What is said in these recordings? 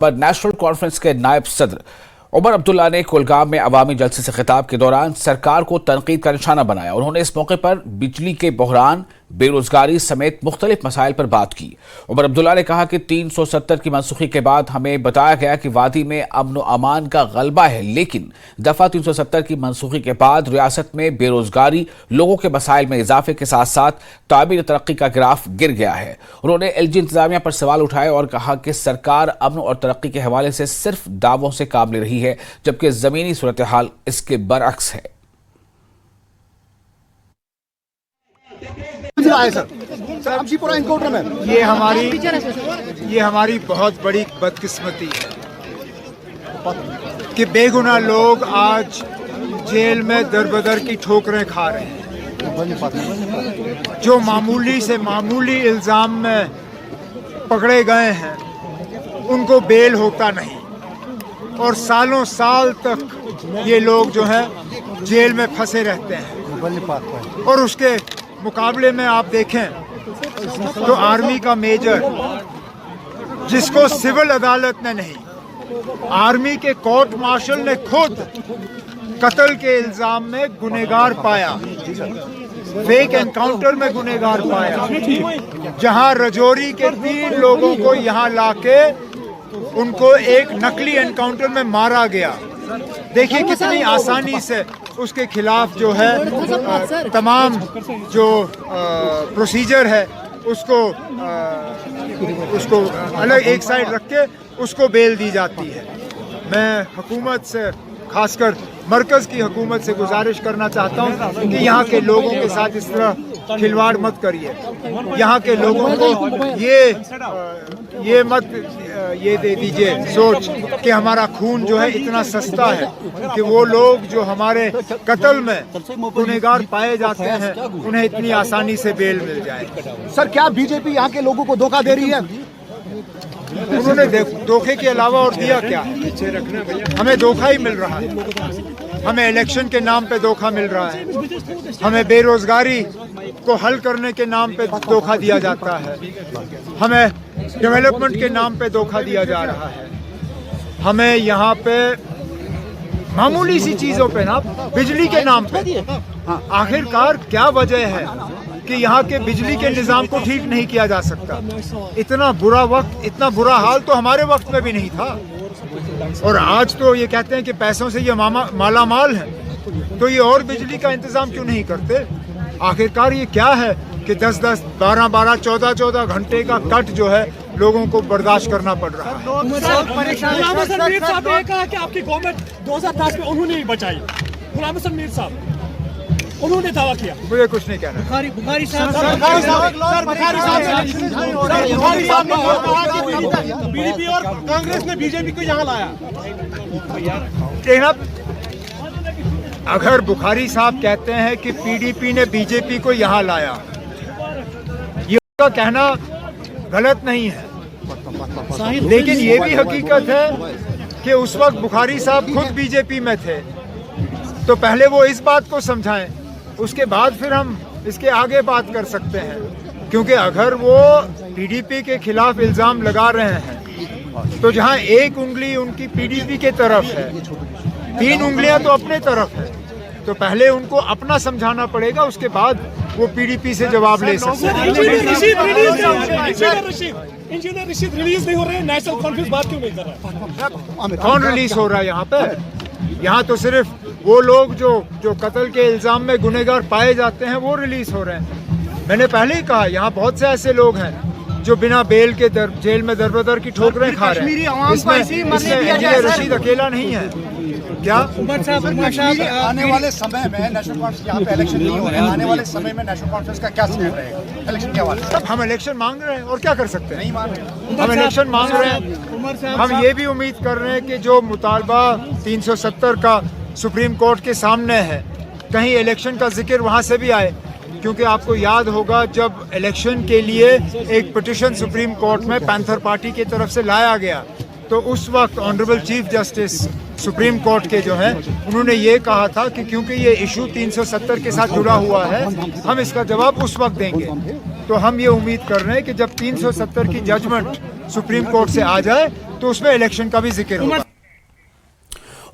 पर national Conference के नायब सदर उमर अब्दुल्ला ने कुलगाम में अवामी जलसे से खिताब के दौरान सरकार को तनकीद का निशाना बनाया। उन्होंने इस मौके पर बिजली के बहरान, बेरोजगारी समेत मुख्तलिफ मसाइल पर बात की। उमर अब्दुल्ला ने कहा कि 370 की मनसूखी के बाद हमें बताया गया कि वादी में अमन व अमान का गलबा है, लेकिन दफा 370 की मनसूखी के बाद रियासत में बेरोजगारी, लोगों के मसाइल में इजाफे के साथ साथ तामीर तरक्की का ग्राफ गिर गया है। उन्होंने एलजी इंतजामिया पर सवाल उठाए और कहा कि सरकार अमन और तरक्की के हवाले से सिर्फ दावों से काम ले रही है, जबकि जमीनी सूरत हाल इसके बरअक्स है। सर अमशीपुरा एनकाउंटर में ये हमारी बहुत बड़ी बदकिस्मती है कि बेगुनाह लोग आज जेल में दर-बदर की ठोकरें खा रहे हैं। जो मामूली से मामूली इल्जाम में पकड़े गए हैं उनको बेल होता नहीं और सालों साल तक ये लोग जो हैं जेल में फंसे रहते हैं। और उसके मुकाबले में आप देखें तो आर्मी का मेजर, जिसको सिविल अदालत ने नहीं, आर्मी के कोर्ट मार्शल ने खुद कत्ल के इल्जाम में गुनहगार पाया, फेक एनकाउंटर में गुनहगार पाया, जहां रजौरी के 3 लोगों को यहां लाके उनको एक नकली एनकाउंटर में मारा गया। देखिए कितनी आसानी से उसके खिलाफ जो है तमाम जो प्रोसीजर है उसको अलग एक साइड रख के उसको बेल दी जाती है। मैं हुकूमत से, खासकर मरकज़ की हुकूमत से गुजारिश करना चाहता हूँ कि यहाँ के लोगों के साथ इस तरह खिलवाड़ मत करिए। यहाँ के लोगों को ये मत ये दे दीजिए सोच कि हमारा खून जो है इतना सस्ता है कि वो लोग जो हमारे कत्ल में गुनहगार पाए जाते हैं उन्हें इतनी आसानी से बेल मिल जाए। सर क्या बीजेपी यहाँ के लोगों को धोखा दे रही है? उन्होंने धोखे के अलावा और दिया क्या? हमें धोखा ही मिल रहा है। हमें इलेक्शन के नाम पे धोखा मिल रहा है। हमें बेरोजगारी को हल करने के नाम पे धोखा दिया जाता है। हमें डेवलपमेंट के नाम पे धोखा दिया जा रहा है। हमें यहाँ पे मामूली सी चीजों पे ना, बिजली के नाम पे, आखिरकार क्या वजह है कि यहाँ के बिजली के निज़ाम को ठीक नहीं किया जा सकता? इतना बुरा वक्त, इतना बुरा हाल तो हमारे वक्त में भी नहीं था। और आज तो ये कहते हैं कि पैसों से ये माला माल है, तो ये और बिजली का इंतजाम क्यों नहीं करते? आखिरकार ये क्या है कि 10-10, 12-12, 14-14 घंटे का कट जो है लोगों को बर्दाश्त करना पड़ रहा है। गुलाम हसन मीर साहब ने कहा कि आपकी गवर्नमेंट 2010 में उन्होंने ही बचाई। गुलाम हसन मीर साहब उन्होंने दावा किया। मुझे कुछ नहीं कहना। बुखारी साहब बीजेपी और कांग्रेस ने बीजेपी को यहाँ लाया। अगर बुखारी साहब कहते हैं कि पीडीपी ने बीजेपी को यहाँ लाया, ये उनका कहना गलत नहीं है, लेकिन ये भी हकीकत है कि उस वक्त बुखारी साहब खुद बीजेपी में थे। तो पहले वो इस बात को समझाएं, उसके बाद फिर हम इसके आगे बात कर सकते हैं। क्योंकि अगर वो पीडीपी के खिलाफ इल्जाम लगा रहे हैं तो जहां एक उंगली उनकी पीडीपी के तरफ है, 3 उंगलियां तो अपने तरफ है, तो पहले उनको अपना समझाना पड़ेगा, उसके बाद वो पीडीपी से जवाब ले सकते हैं। इंजीनियर रशीद रिलीज नहीं हो रहे हैं, नेशनल कॉन्फ्रेंस बात क्यों नहीं कर रहा है? कौन रिलीज हो रहा है यहाँ पे? यहाँ तो सिर्फ वो लोग जो कत्ल के इल्जाम में गुनहगार पाए जाते हैं वो रिलीज हो रहे हैं। मैंने पहले ही कहा, यहाँ बहुत से ऐसे लोग हैं जो बिना बेल के जेल में दरबदर की ठोकरें खा रहे हैं। इसमें इंजीनियर रशीद अकेला नहीं है। क्या आने वाले समय में नेशनल कॉन्फ्रेंस यहाँ पे इलेक्शन नहीं हो रहे हैं, आने वाले समय में नेशनल कॉन्फ्रेंस का क्या स्टैंड रहेगा इलेक्शन के हवाले से? हम इलेक्शन मांग रहे हैं और क्या कर सकते हैं? नहीं मांग रहे, हम इलेक्शन मांग रहे हैं। हम ये भी उम्मीद कर रहे हैं कि जो मुतालबा 370 का सुप्रीम कोर्ट के सामने है, कहीं इलेक्शन का जिक्र वहाँ से भी आए। क्योंकि आपको याद होगा जब इलेक्शन के लिए एक पिटिशन सुप्रीम कोर्ट में पैंथर पार्टी की तरफ से लाया गया, तो उस वक्त honourable chief justice supreme court के जो हैं उन्होंने ये कहा था कि क्योंकि ये इशू 370 के साथ जुड़ा हुआ है, हम इसका जवाब उस वक्त देंगे। तो हम ये उम्मीद कर रहे हैं कि जब 370 की जजमेंट सुप्रीम कोर्ट से आ जाए तो उसमें इलेक्शन का भी जिक्र होगा।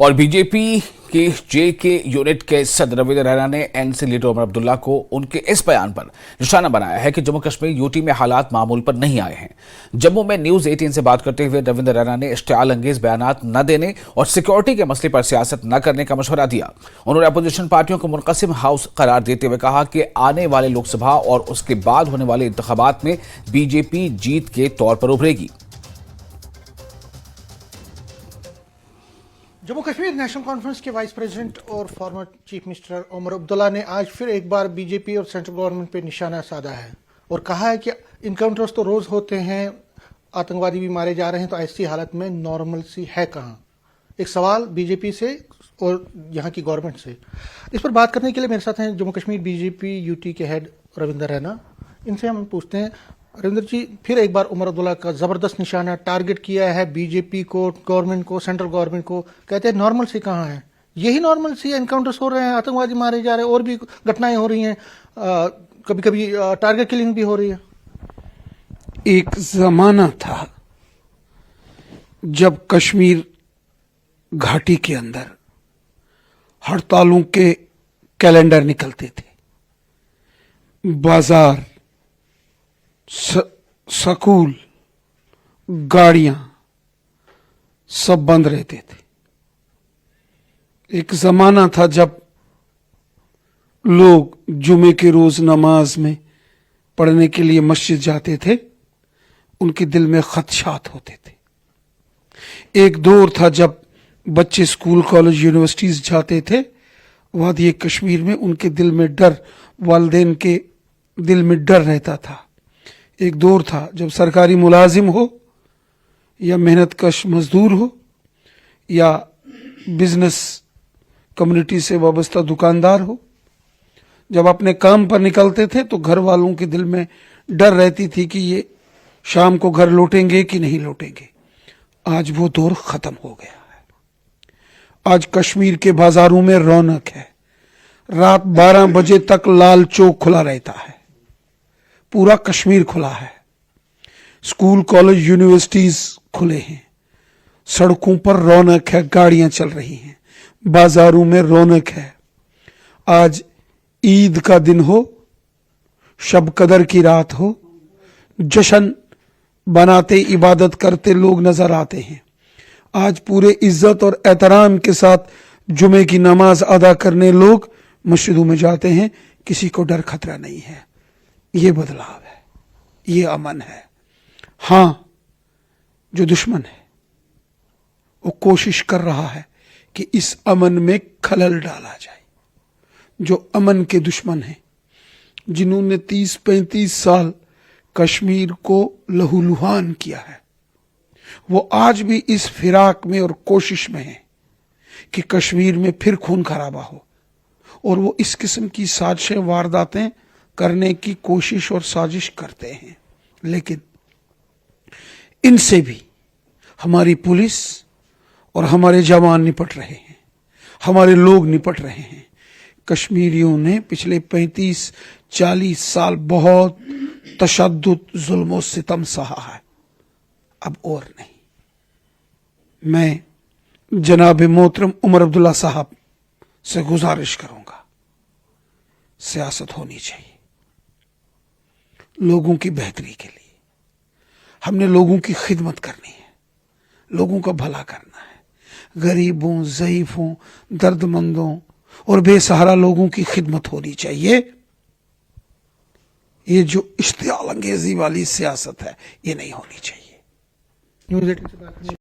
और बीजेपी के जेके यूनिट के सदर रविंद्र रैना ने एनसी लीडर उमर अब्दुल्ला को उनके इस बयान पर निशाना बनाया है कि जम्मू कश्मीर यूटी में हालात मामूल पर नहीं आए हैं। जम्मू में न्यूज 18 से बात करते हुए रविंद्र रैना ने इश्तियाल अंगेज बयानात न देने और सिक्योरिटी के मसले पर सियासत न करने का मशवरा दिया। उन्होंने अपोजिशन पार्टियों को मुनक़सिम हाउस करार देते हुए कहा कि आने वाले लोकसभा और उसके बाद होने वाले इंतखाबात में बीजेपी जीत के तौर पर उभरेगी। जम्मू कश्मीर नेशनल कॉन्फ्रेंस के वाइस प्रेसिडेंट और former chief minister Omar Abdullah ने आज फिर एक बार बीजेपी और सेंट्रल गवर्नमेंट पर निशाना साधा है और कहा है कि इनकाउंटर्स तो रोज होते हैं, आतंकवादी भी मारे जा रहे हैं, तो ऐसी हालत में नॉर्मलसी है कहाँ। एक सवाल बीजेपी से और यहाँ की गवर्नमेंट से। इस पर बात करने के लिए मेरे साथ हैं जम्मू कश्मीर बीजेपी यूटी के हेड रविंद्र रैना। इनसे हम पूछते हैं, रविंद्र जी, फिर एक बार उमर अब्दुल्ला का जबरदस्त निशाना टारगेट किया है बीजेपी को, गवर्नमेंट को, सेंट्रल गवर्नमेंट को। कहते हैं नॉर्मल सी कहाँ है, यही नॉर्मल सी है। एनकाउंटर्स हो रहे हैं, आतंकवादी मारे जा रहे हैं, और भी घटनाएं हो रही हैं, कभी कभी टारगेट किलिंग भी हो रही है। एक जमाना था जब कश्मीर घाटी के अंदर हड़तालों के कैलेंडर निकलते थे, बाजार, स्कूल, गाड़ियां सब बंद रहते थे। एक जमाना था जब लोग जुमे के रोज नमाज में पढ़ने के लिए मस्जिद जाते थे, उनके दिल में खदशात होते थे। एक दौर था जब बच्चे स्कूल, कॉलेज, यूनिवर्सिटीज जाते थे, वादी कश्मीर में उनके दिल में डर, वालिदैन के दिल में डर रहता था। एक दौर था जब सरकारी मुलाजिम हो या मेहनतकश मजदूर हो या बिजनेस कम्युनिटी से वाबस्ता दुकानदार हो, जब अपने काम पर निकलते थे तो घर वालों के दिल में डर रहती थी कि ये शाम को घर लौटेंगे कि नहीं लौटेंगे। आज वो दौर खत्म हो गया है। आज कश्मीर के बाजारों में रौनक है। रात 12 बजे तक लाल चौक खुला रहता है, पूरा कश्मीर खुला है। स्कूल, कॉलेज, यूनिवर्सिटीज खुले हैं, सड़कों पर रौनक है, गाड़ियां चल रही हैं, बाजारों में रौनक है। आज ईद का दिन हो, शब कदर की रात हो, जश्न बनाते, इबादत करते लोग नजर आते हैं। आज पूरे इज्जत और एहतराम के साथ जुमे की नमाज अदा करने लोग मस्जिदों में जाते हैं, किसी को डर खतरा नहीं है। ये बदलाव है, ये अमन है। हां, जो दुश्मन है वो कोशिश कर रहा है कि इस अमन में खलल डाला जाए। जो अमन के दुश्मन हैं, जिन्होंने 30-35 साल कश्मीर को लहूलुहान किया है, वो आज भी इस फिराक में और कोशिश में है कि कश्मीर में फिर खून खराबा हो, और वो इस किस्म की साजिशें, वारदातें करने की कोशिश और साजिश करते हैं। लेकिन इनसे भी हमारी पुलिस और हमारे जवान निपट रहे हैं, हमारे लोग निपट रहे हैं। कश्मीरियों ने पिछले 35-40 साल बहुत तशद्दुद, जुल्म और सितम सहा है, अब और नहीं। मैं जनाब मोहतरम उमर अब्दुल्ला साहब से गुजारिश करूंगा, सियासत होनी चाहिए लोगों की बेहतरी के लिए। हमने लोगों की खिदमत करनी है, लोगों का भला करना है। गरीबों, ज़ईफों, दर्दमंदों और बेसहारा लोगों की खिदमत होनी चाहिए। ये जो इश्तियाल अंगेजी वाली सियासत है, ये नहीं होनी चाहिए। न्यूज़ 18 से बात